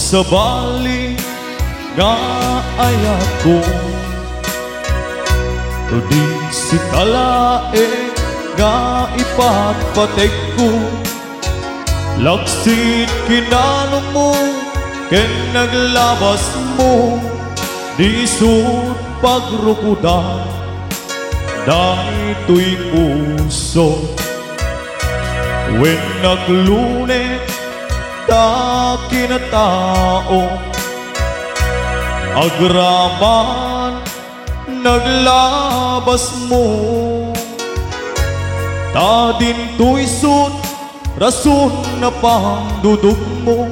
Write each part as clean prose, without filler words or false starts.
sa bali nga ayat ko, di si kalae nga ipagpatek ko. Laksit kinano mo, ken naglabas mo, di sud pagrukudan, dahito'y puso. When naglunet ta kinatao, agraman naglabas mo, ta dinto'y sud rason na pangdudog mo,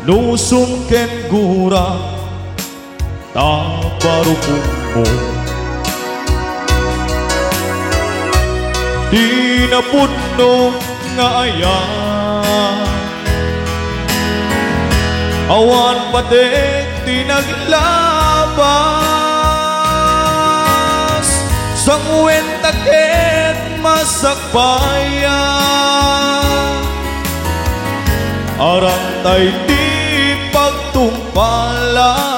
nusong ken gura ta barupong mo. Di na pudno nga ayan, awan patek di naglabas, sang wentaket masakbayan, arantay di pagtumpalan.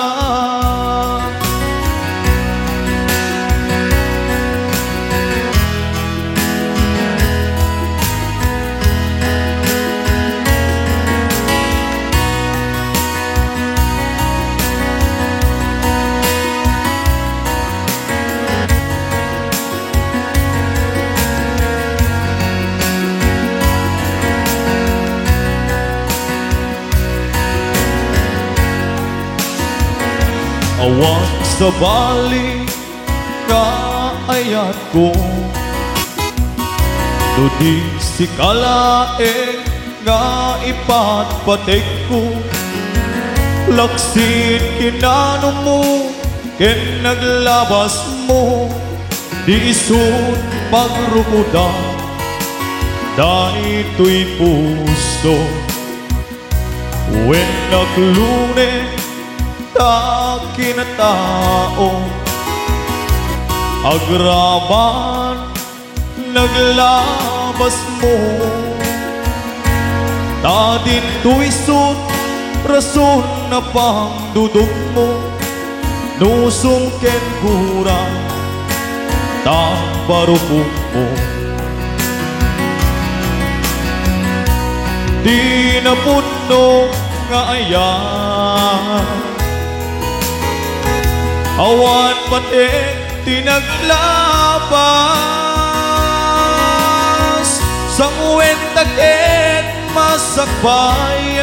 Awan sa bali nga ayat ko, di si kalae nga ipagpatek ko. Laksit kinano mo, ken naglabas mo, di isud pagrukudan, dahito'y puso. When naglunet ta kinatao, agraman naglabas mo, ta dinto'y sud rason na pangdudog mo, nusong ken gura ta barupong mo. Di na pudno nga ayan, awan patek di naglabas, sang wentaket masakbayan,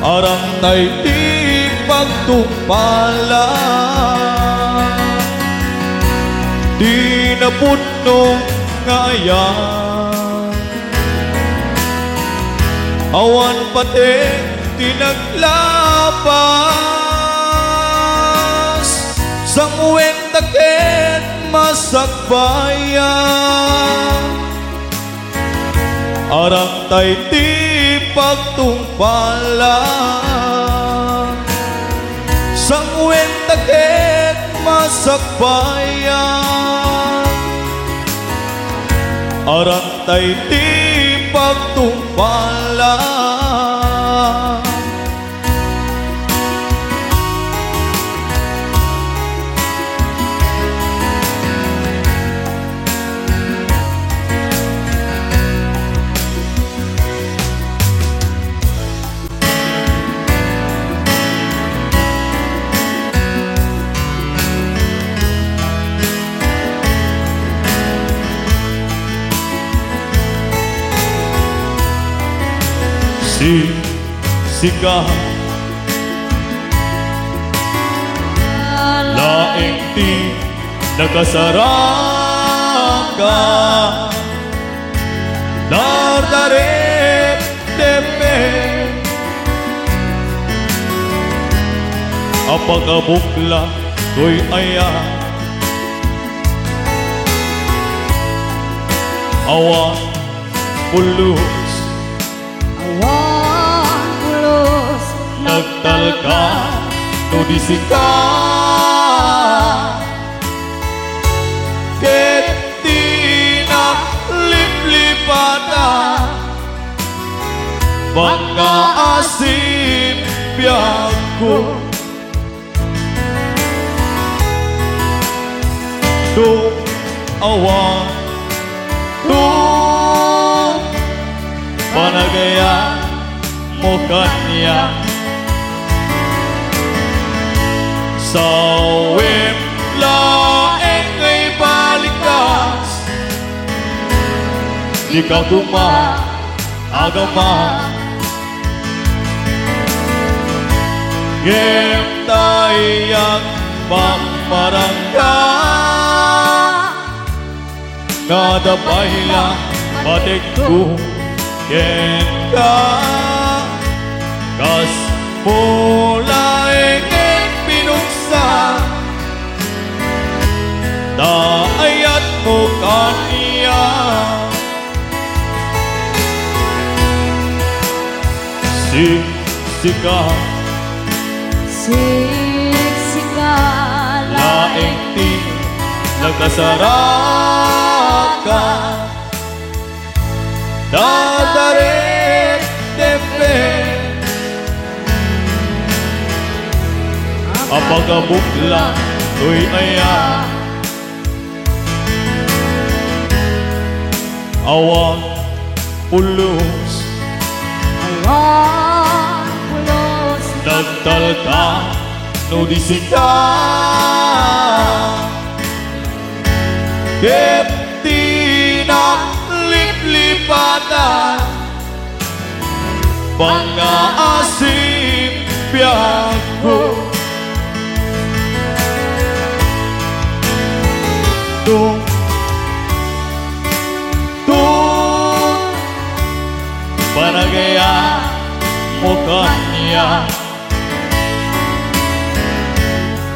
arantay di pagtumpalan. Di na pudno nga ayan, awan patek di naglabas, sang wentaket masakbayan, arantay di pagtumpalan. Sang wentaket masakbayan, arantay di pagtumpalan. Sika laeng di nakasaraka, dardarep tepe apagabukla ko'y aya, awan pulus nagtalka no disika, ket di na liplipata, mga asim biyago. Do awan, do panagaya mo kanya sa wim laeng ay balikas. Di ka agama Gem tayak pamarangga Ngada baila batikku Ken ka Kas mulai ngeng pinuksa Da ayat mo kaniya Siksika laeng ti nagkasaraka dadaret tempe apagabukla to'y aya awang pulos nagtalta no disita Keptina liplipatan Mga asim biyago Tung panagaya mo kanya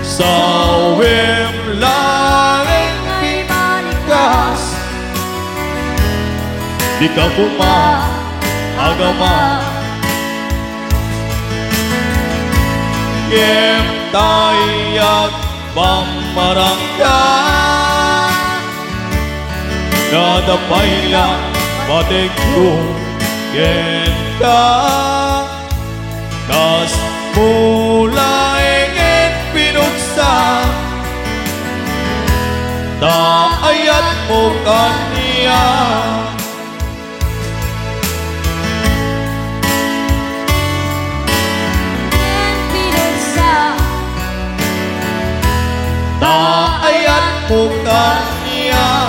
sa wim langit pinikas di ka agama Gem tayak pamarangga Ngada paila batikku Ken ka Kas mulai ngin pinuksa Da ayat mo kaniya Da ayat mo kaniya